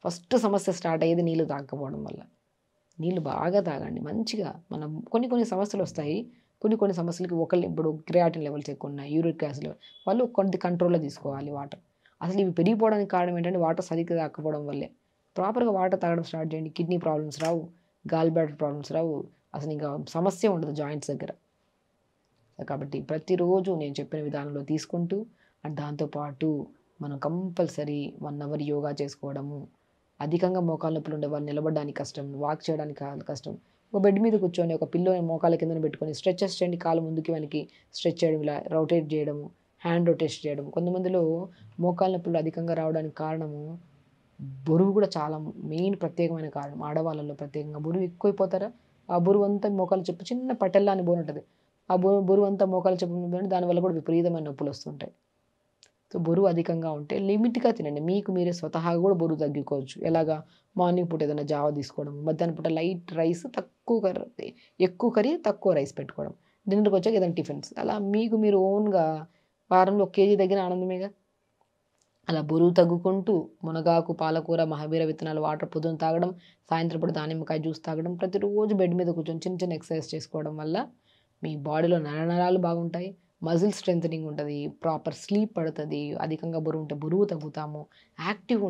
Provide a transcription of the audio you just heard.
First సమస్య start అయ్యేది నీళ్ళు తాగకపోవడం వల్ల. నీళ్ళు బాగా తాగండి మంచిగా. మనం కొన్ని సమస్యలొస్తాయి. కొన్ని సమస్యలకి ఇప్పుడు క్రియాటిన్ లెవెల్స్ ఎక్కువున్నాయి, యూరిక్ యాసిడ్ వాళ్ళు కొంత కంట్రోల్‌లో తీసుకోవాలి వాటర్. అసలు ఇవి పెరిగిపోవడానికి కారణం ఏంటంటే వాటర్ సరిగ్గా తాగకపోవడం వల్లే. ప్రాపర్‌గా వాటర్ తాగడం స్టార్ట్ చేయండి. కిడ్నీ ప్రాబ్లమ్స్ రావు. గాల్ బ్లాడర్ ప్రాబ్లమ్స్ రావు. అసలింక సమస్యే ఉండదు జాయింట్స్ దగ్గర. కాబట్టి ప్రతిరోజు నేను చెప్పిన విధానంలో తీసుకుంటూ దాంతో పాటు మనం కంపల్సరీ 1 అవర్ యోగా చేసుకోవడము. అధికంగా మోకాళ్ళ నొప్పులు ఉండేవాళ్ళు నిలబడడానికి కష్టం, వాక్ చేయడానికి కష్టం. ఒక బెడ్ మీద కూర్చొని ఒక పిల్లోని మోకాళ్ళ కిందన పెట్టుకొని స్ట్రెచెస్ చేయండి. కాళ్ళు ముందుకి వెనక్కి స్ట్రెచ్ చేయడం, ఇలా రొటేట్ చేయడము, హ్యాండ్ రొటేట్ చేయడం. కొంతమందిలో మోకాళ్ళ నొప్పులు అధికంగా రావడానికి కారణము బరువు కూడా చాలా మెయిన్ ప్రత్యేకమైన కారణం. ఆడవాళ్ళలో ప్రత్యేకంగా బరువు ఎక్కువైపోతారా, ఆ బరువంతా మోకాళ్ళ చెప్పు చిన్న పటెల్లా అని బోన్ ఉంటది. ఆ బరువంతా మోకాళ్ళ చెప్పు మీద ఉండి దానివల్ల కూడా విపరీతమైన నొప్పులొస్తుంటాయి. సో, బరువు అధికంగా ఉంటే లిమిట్‌గా తినండి. మీకు మీరే స్వతహాగా కూడా బరువు తగ్గించుకోవచ్చు. ఎలాగా? మార్నింగ్ పూట ఏదైనా జావ తీసుకోవడం, మధ్యాహ్నం పూట లైట్ రైస్ ఎక్కువ కర్రీ, తక్కువ రైస్ పెట్టుకోవడం. డిన్నర్‌కొచ్చాక ఏదైనా టిఫిన్స్. అలా మీకు మీరు ఓన్‌గా వారంలో ఒక కేజీ తగ్గిన ఆనందమేగా! అలా బరువు తగ్గుకుంటూ మునగాకు, పాలకూర, మహావీర విత్తనాలు వాటర్ పొద్దున తాగడం, సాయంత్రం పూట దానిమ్మకాయ జ్యూస్ తాగడం, ప్రతిరోజు బెడ్ మీద కూర్చొని చిన్న ఎక్సర్సైజ్ చేసుకోవడం వల్ల మీ బాడీలో నరనరాలు బాగుంటాయి. మజిల్ స్ట్రెంథెనింగ్ ఉంటది. ప్రాపర్ స్లీప్ పడతది. అధికంగా బరువుంటే బరువు తగ్గుతాము. యాక్టివ్‌గా